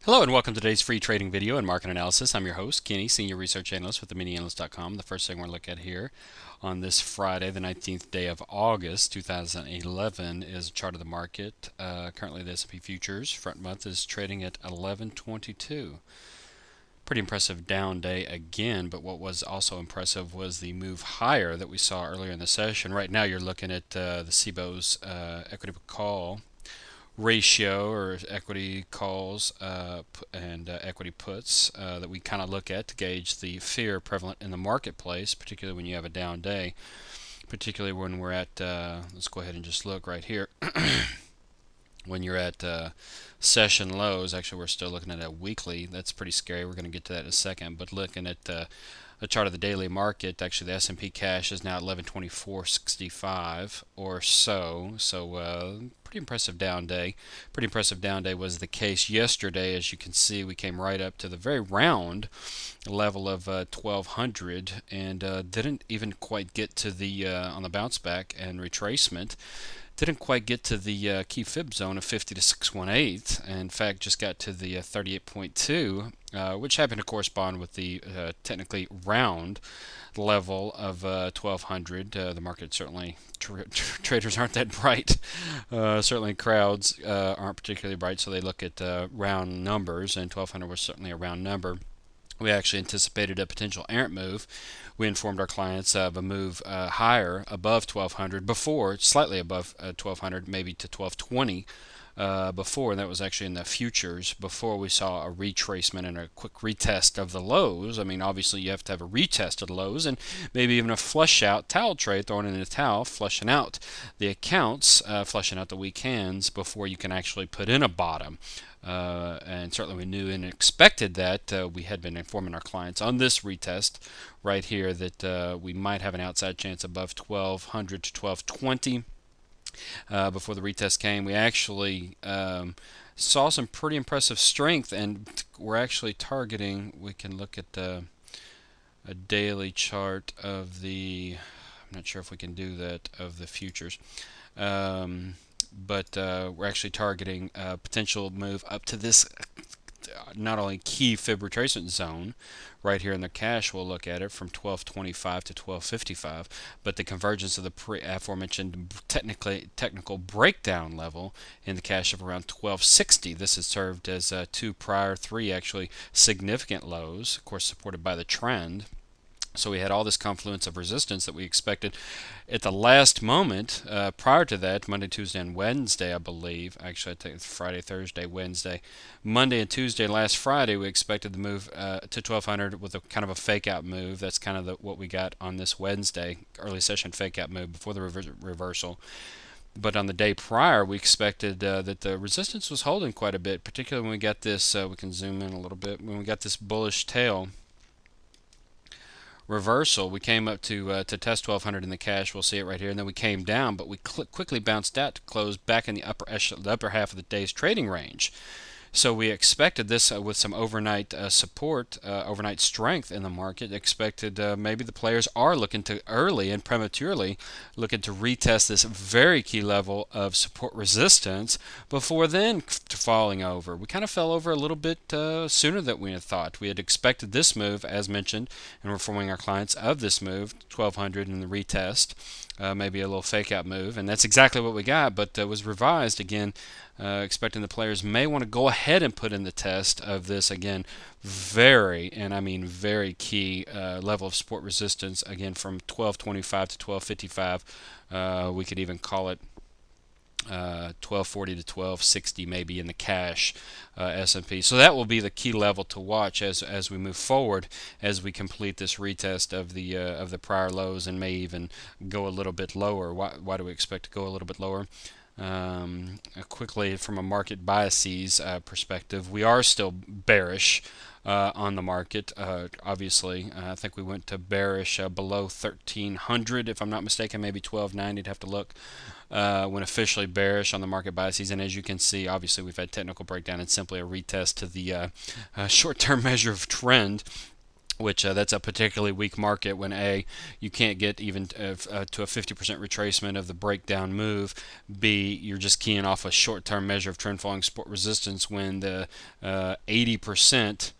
Hello and welcome to today's free trading video and market analysis. I'm your host, Kenny, Senior Research Analyst with the MiniAnalyst.com. The first thing we're going to look at here on this Friday, the 19th day of August 2011, is a chart of the market. Currently the S&P futures front month is trading at 1122. Pretty impressive down day again, but what was also impressive was the move higher that we saw earlier in the session. Right now you're looking at the CBOE's equity call ratio, or equity calls and equity puts that we kind of look at to gauge the fear prevalent in the marketplace, particularly when you have a down day, particularly when we're at, let's go ahead and just look right here. When you're at session lows, actually we're still looking at a weekly. That's pretty scary. We're going to get to that in a second. But looking at a chart of the daily market, actually the S&P cash is now at 1124.65 or so. So pretty impressive down day. Pretty impressive down day was the case yesterday. As you can see, we came right up to the very round level of 1200 and didn't even quite get to the on the bounce back and retracement. Didn't quite get to the key fib zone of 50 to 618. In fact, just got to the 38.2, which happened to correspond with the technically round level of 1200. The market certainly, traders aren't that bright. Certainly crowds aren't particularly bright, so they look at round numbers, and 1200 was certainly a round number. We actually anticipated a potential errant move. We informed our clients of a move higher above 1200 before, slightly above 1200, maybe to 1220 before, and that was actually in the futures, before we saw a retracement and a quick retest of the lows. I mean, obviously you have to have a retest of the lows and maybe even a flush out towel trade, throwing in a towel, flushing out the accounts, flushing out the weak hands before you can actually put in a bottom. And certainly we knew and expected that. We had been informing our clients on this retest right here that we might have an outside chance above 1200 to 1220 before the retest came. We actually saw some pretty impressive strength, and we're actually targeting, we can look at a daily chart of the, I'm not sure if we can do that, of the futures. But we're actually targeting a potential move up to this not only key fib retracement zone right here in the cash, we'll look at it from 1225 to 1255, but the convergence of the aforementioned technical breakdown level in the cash of around 1260. This has served as three actually significant lows, of course supported by the trend. So we had all this confluence of resistance that we expected at the last moment. Prior to that, Monday, Tuesday, and Wednesday, I believe. Actually, I think it's Friday, Thursday, Wednesday. Monday and Tuesday, last Friday, we expected the move to 1200 with a kind of a fake out move. That's kind of what we got on this Wednesday, early session fake out move before the reversal. But on the day prior, we expected that the resistance was holding quite a bit, particularly when we got this, we can zoom in a little bit, when we got this bullish tail reversal. We came up to test 1200 in the cash. We'll see it right here, and then we came down, but we quickly bounced out to close back in the upper half of the day's trading range. So we expected this with some overnight support, overnight strength in the market. Expected maybe the players are looking to early and prematurely looking to retest this very key level of support resistance before then falling over. We kind of fell over a little bit sooner than we had thought. We had expected this move, as mentioned, and we're informing our clients of this move, 1200 in the retest. Maybe a little fake out move, and that's exactly what we got, but was revised again, expecting the players may want to go ahead and put in the test of this again, very, and I mean very key level of support resistance, again from 1225 to 1255. We could even call it 1240 to 1260 maybe in the cash S&P. So that will be the key level to watch as we move forward, as we complete this retest of the prior lows, and may even go a little bit lower. Why do we expect to go a little bit lower? Quickly, from a market biases perspective, we are still bearish on the market. Obviously, I think we went to bearish below 1300, if I'm not mistaken, maybe 1290. I'd have to look. When officially bearish on the market biases, and as you can see, obviously we've had technical breakdown and simply a retest to the short-term measure of trend. which that's a particularly weak market when you can't get even to a 50% retracement of the breakdown move. B, you're just keying off a short-term measure of trend following support resistance when the 80%,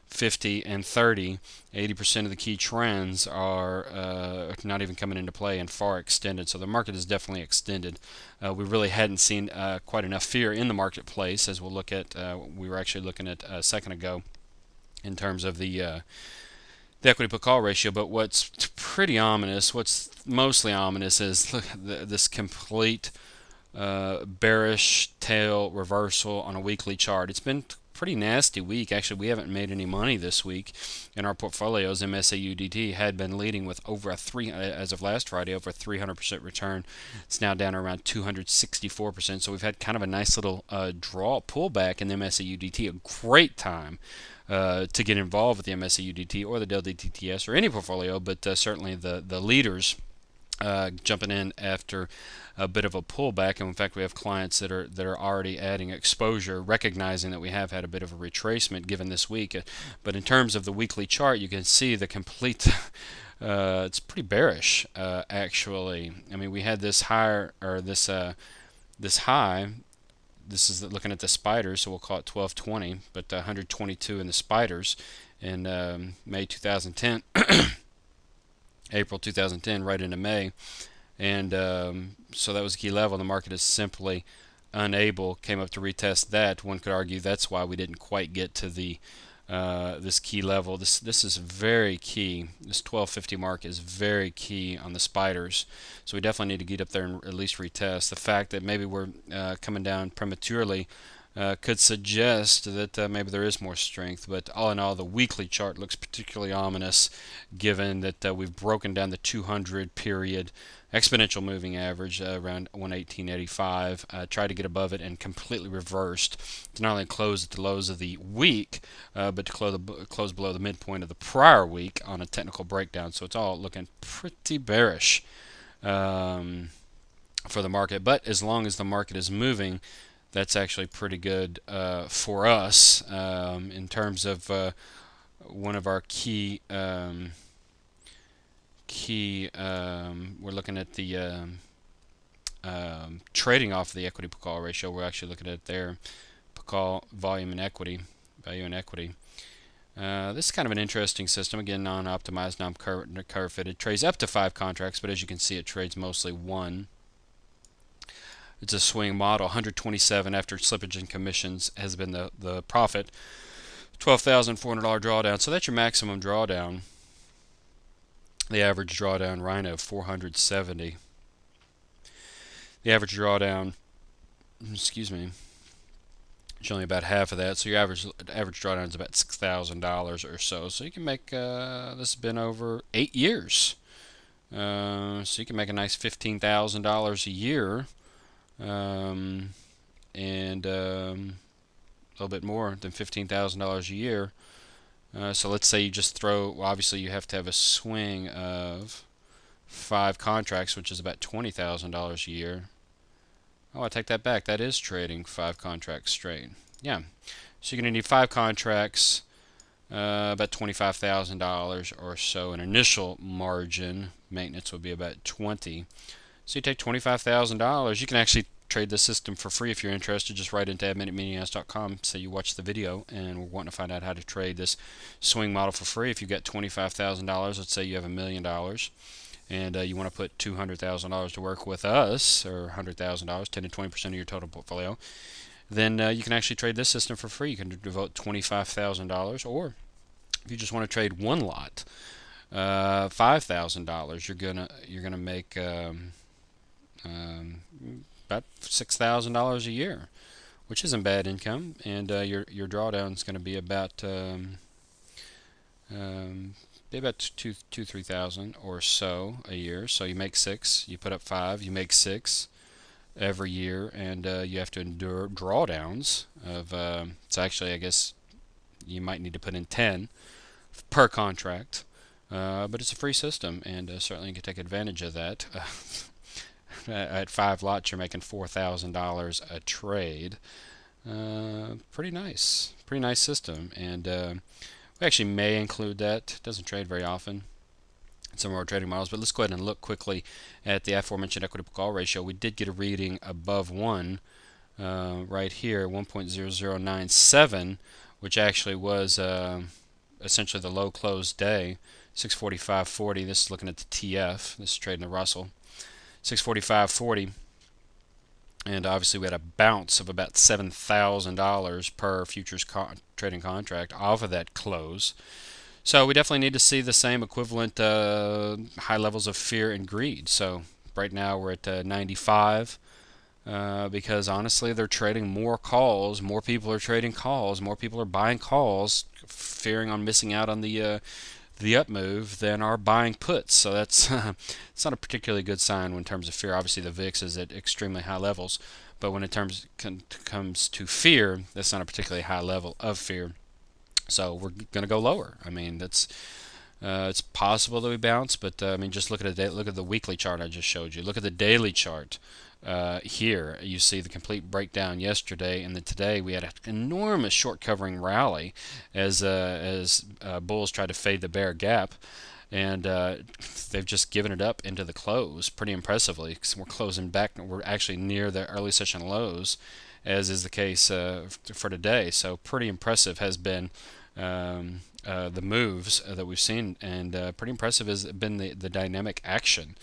50 and 30, 80% of the key trends are not even coming into play and far extended. So the market is definitely extended. We really hadn't seen quite enough fear in the marketplace, as we'll look at. We were actually looking at a second ago in terms of the equity put call ratio. But what's pretty ominous, what's mostly ominous, is this complete bearish tail reversal on a weekly chart. It's been pretty nasty week. Actually, we haven't made any money this week in our portfolios. MSAUDT had been leading with over as of last Friday, over a 300% return. It's now down around 264%. So we've had kind of a nice little pullback in the MSAUDT. A great time to get involved with the MSAUDT or the Dell DTTS or any portfolio, but certainly the leaders jumping in after a bit of a pullback. And in fact, we have clients that are already adding exposure, recognizing that we have had a bit of a retracement given this week. But in terms of the weekly chart, you can see the complete it's pretty bearish, actually. I mean, we had this higher, or this high. This is looking at the spiders, so we'll call it 1220, but 122 in the spiders in May 2010, April 2010, right into May. And so that was a key level. The market is simply unable, came up to retest that. One could argue that's why we didn't quite get to the this key level. This is very key. This 1250 mark is very key on the spiders. So we definitely need to get up there and at least retest. The fact that maybe we're coming down prematurely could suggest that maybe there is more strength. But all in all, the weekly chart looks particularly ominous, given that we've broken down the 200 period exponential moving average around 118.85, tried to get above it and completely reversed to not only close at the lows of the week, but to close below the midpoint of the prior week on a technical breakdown. So it's all looking pretty bearish for the market. But as long as the market is moving, that's actually pretty good for us in terms of one of our key we're looking at the trading off of the equity per call ratio. We're actually looking at their per call volume and equity, value and equity. This is kind of an interesting system. Again, non-optimized, non-curve fitted. Trades up to 5 contracts, but as you can see, it trades mostly 1. It's a swing model. 127 after slippage and commissions has been the profit. $12,400 drawdown. So that's your maximum drawdown. The average drawdown Rhino 470. The average drawdown, excuse me, it's only about half of that. So your average drawdown is about $6,000 or so. So you can make this has been over 8 years. So you can make a nice $15,000 a year, and a little bit more than $15,000 a year. So let's say you just throw, well, obviously you have to have a swing of 5 contracts, which is about $20,000 a year. Oh, I take that back. That is trading 5 contracts straight. Yeah. So you're going to need 5 contracts, about $25,000 or so. An initial margin maintenance would be about 20. So you take $25,000. You can actually trade the system for free if you're interested. Just write into admin at MiniAnalyst.com, say you watch the video and we're wanting to find out how to trade this swing model for free. If you've got $25,000, let's say you have $1 million, and you want to put $200,000 to work with us, or $100,000, 10 to 20% of your total portfolio, then you can actually trade this system for free. You can devote $25,000, or if you just want to trade one lot, $5,000, you're gonna make about $6,000 a year, which isn't bad income, and your drawdown is going to be about $3,000 or so a year. So you make 6, you put up 5, you make 6 every year, and you have to endure drawdowns of. So actually, I guess you might need to put in 10 per contract, but it's a free system, and certainly you can take advantage of that. At 5 lots, you're making $4,000 a trade. Pretty nice system. And We actually may include that. It doesn't trade very often in some of our trading models, but let's go ahead and look quickly at the aforementioned equity to call ratio. We did get a reading above 1 right here, 1.0097, which actually was essentially the low close day, 645.40. This is looking at the TF. This is trading the Russell, 645.40. And obviously we had a bounce of about $7,000 per futures trading contract off of that close. So we definitely need to see the same equivalent high levels of fear and greed. So right now we're at 95 because honestly they're trading more calls. More people are trading calls. More people are buying calls, fearing on missing out on the up move than are buying puts. So that's it's not a particularly good sign in terms of fear. Obviously the VIX is at extremely high levels, but when it comes to fear, that's not a particularly high level of fear. So we're going to go lower. I mean, that's it's possible that we bounce, but I mean, just look at the weekly chart I just showed you. Look at the daily chart. Here you see the complete breakdown yesterday, and then today we had an enormous short covering rally as bulls tried to fade the bear gap, and they've just given it up into the close pretty impressively. Cause we're closing back. We're actually near the early session lows, as is the case for today. So pretty impressive has been the moves that we've seen, and pretty impressive has been the dynamic action.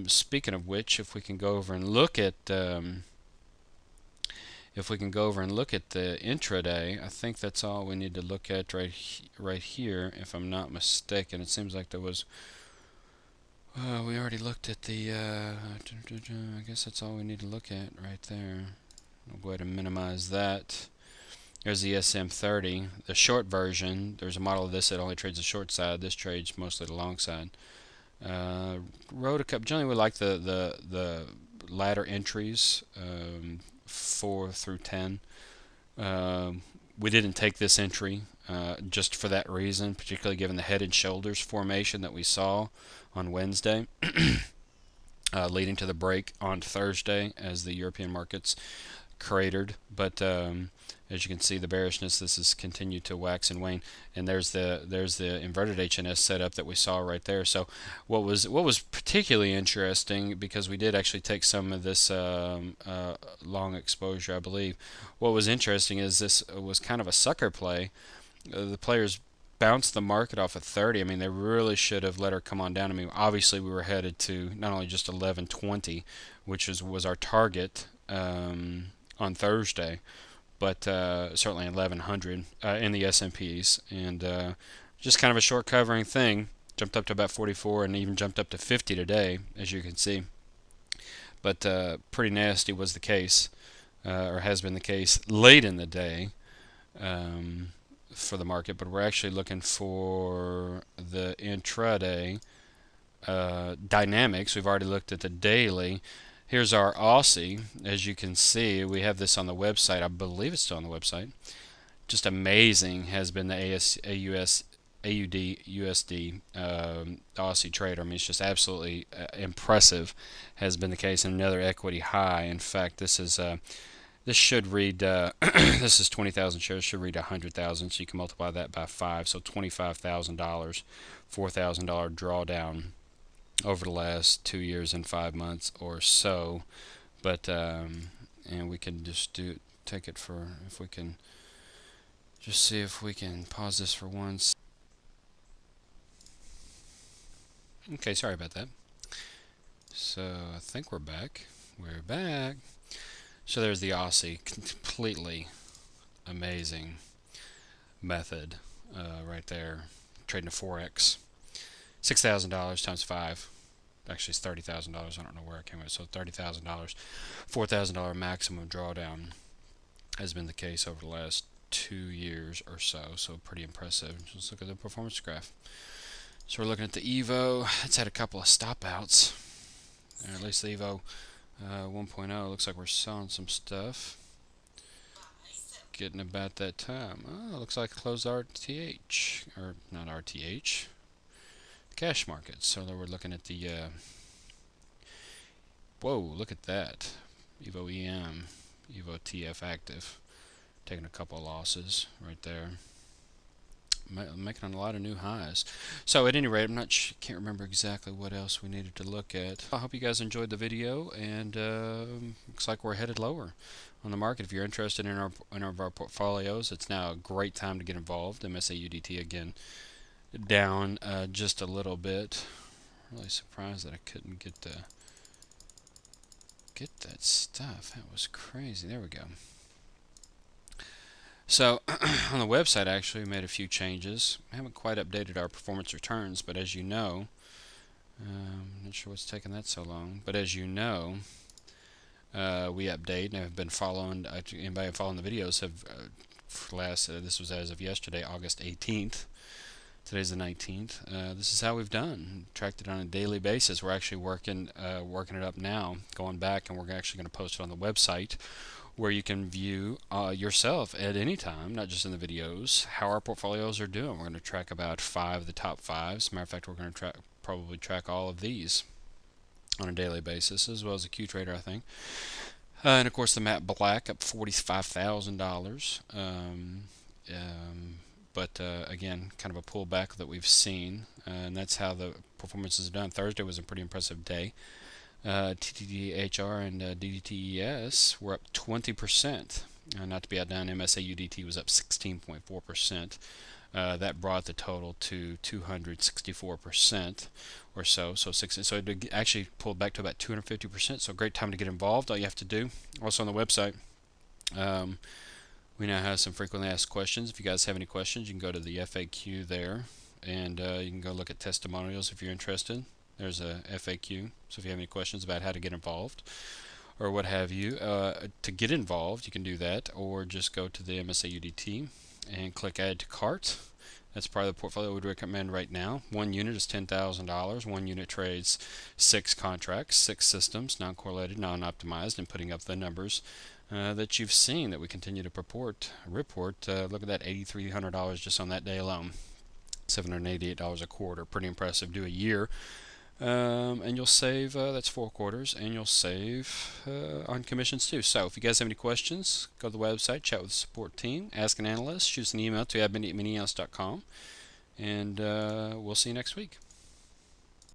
Speaking of which, if we can go over and look at the intraday, I think that's all we need to look at right here, if I'm not mistaken. It seems like there was. We already looked at the. I guess that's all we need to look at right there. I'll go ahead and minimize that. There's the SM30, the short version. There's a model of this that only trades the short side. This trades mostly the long side. Wrote a couple. Generally, we like the ladder entries, 4 through 10. We didn't take this entry just for that reason, particularly given the head and shoulders formation that we saw on Wednesday, leading to the break on Thursday as the European markets cratered. But as you can see, the bearishness, this has continued to wax and wane, and there's the inverted HNS setup that we saw right there. So what was particularly interesting, because we did actually take some of this long exposure, I believe. What was interesting is this was kind of a sucker play. The players bounced the market off of 30. I mean, they really should have let her come on down. I mean, obviously we were headed to not only just 1120, which was our target on Thursday, but certainly 1100 in the S&Ps, and just kind of a short covering thing. Jumped up to about 44 and even jumped up to 50 today, as you can see. But pretty nasty was the case, or has been the case late in the day for the market. But we're actually looking for the intraday dynamics. We've already looked at the daily. Here's our Aussie. As you can see, we have this on the website. I believe it's still on the website. Just amazing has been the AUD USD Aussie trader. I mean, it's just absolutely impressive has been the case. And another equity high. In fact, this should read this is 20,000 shares, should read 100,000, so you can multiply that by 5, so $25,000, $4,000 drawdown over the last 2 years and 5 months or so. But and we can just take it for, if we can just see if we can pause this for once. Okay, sorry about that. So I think we're back. We're back. So there's the Aussie, completely amazing method right there, trading a 4x. $6,000 times 5. Actually, it's $30,000. I don't know where it came with. So $30,000, $4,000 maximum drawdown has been the case over the last 2 years or so. So pretty impressive. Just look at the performance graph. So we're looking at the Evo. It's had a couple of stop outs, or at least the Evo 1.0. Looks like we're selling some stuff. Getting about that time. Oh, looks like closed RTH, or not RTH. Cash markets. So we're looking at the whoa, look at that. Evo EM, Evo TF active, taking a couple of losses right there. making a lot of new highs. So at any rate, can't remember exactly what else we needed to look at. I hope you guys enjoyed the video, and looks like we're headed lower on the market. If you're interested in our portfolios, it's now a great time to get involved. MSAUDT again down just a little bit. Really surprised that I couldn't get that stuff. That was crazy. There we go. So on the website, actually, we made a few changes. I haven't quite updated our performance returns, but as you know, I'm not sure what's taking that so long, but as you know, we update and have been following. Anybody following the videos have this was as of yesterday, August 18th. Today's the 19th. This is how we've done. Tracked it on a daily basis. We're actually working it up now, going back, and we're actually going to post it on the website, where you can view yourself at any time, not just in the videos, how our portfolios are doing. We're going to track about 5 of the top 5s. Matter of fact, we're going to probably track all of these on a daily basis, as well as the Q-Trader, I think. And of course, the matte black up $45,000. But again, kind of a pullback that we've seen, and that's how the performance is done. Thursday was a pretty impressive day. TTDHR and DDTES were up 20%. Not to be outdone, MSAUDT was up 16.4%. That brought the total to 264% or so. So it actually pulled back to about 250%. So a great time to get involved. All you have to do, also on the website, we now have some frequently asked questions. If you guys have any questions, you can go to the FAQ there, and you can go look at testimonials if you're interested. There's a FAQ, so if you have any questions about how to get involved or what have you, to get involved, you can do that, or just go to the MSAUDT and click Add to Cart. That's part of the portfolio we'd recommend right now. One unit is $10,000. One unit trades 6 contracts, 6 systems, non-correlated, non-optimized, and putting up the numbers that you've seen that we continue to report. Look at that, $8,300 just on that day alone. $788 a quarter. Pretty impressive. Do a year. And you'll save, that's 4 quarters, and you'll save on commissions too. So if you guys have any questions, go to the website, chat with the support team, ask an analyst, shoot us an email to admin@MiniAnalyst.com, and we'll see you next week.